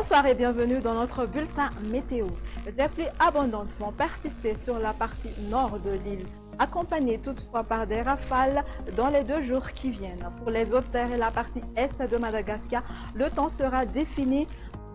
Bonsoir et bienvenue dans notre bulletin météo. Des pluies abondantes vont persister sur la partie nord de l'île, accompagnées toutefois par des rafales dans les 2 jours qui viennent. Pour les hautes terres et la partie est de Madagascar, le temps sera défini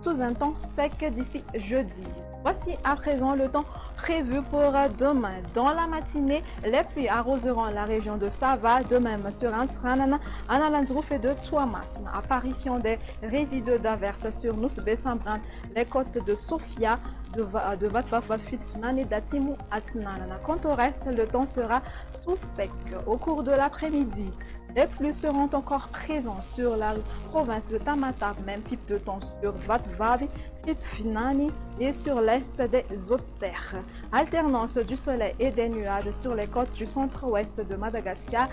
sous un temps sec d'ici jeudi. Voici à présent le temps prévu pour demain. Dans la matinée, les pluies arroseront la région de Sava, de même sur Ansranan, Analanzrouf et de Tuamas. Apparition des résidus d'averses sur Nousbesambran, les côtes de Sofia, de Vatfafafitfnan et d'Atimu Atnanan. Quant au reste, le temps sera tout sec. Au cours de l'après-midi, les pluies seront encore présentes sur la province de Tamatab, même type de temps sur Vatvavi, Fitfinani et sur l'est des hautes terres. Alternance du soleil et des nuages sur les côtes du centre-ouest de Madagascar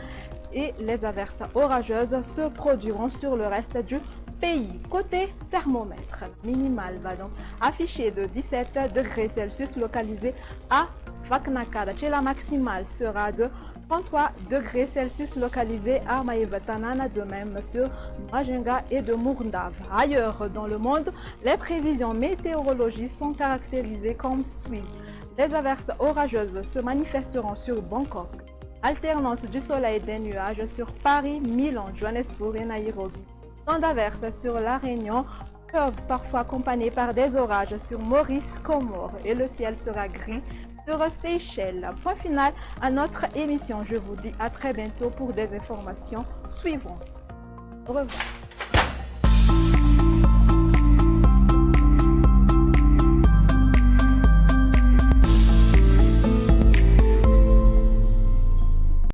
et les averses orageuses se produiront sur le reste du pays. Côté thermomètre, minimal va donc afficher de 17 degrés Celsius localisé à Vaknakada. La maximale sera de 33 degrés Celsius localisés à Maïvatanana, de même sur Majenga et de Mourndav. Ailleurs dans le monde, les prévisions météorologiques sont caractérisées comme suit. Les averses orageuses se manifesteront sur Bangkok. Alternance du soleil et des nuages sur Paris, Milan, Johannesburg et Nairobi. Temps d'averses sur la Réunion peuvent parfois accompagner par des orages sur Maurice, Comores et le ciel sera gris sur Seychelles. Point final à notre émission. Je vous dis à très bientôt pour des informations suivantes. Au revoir.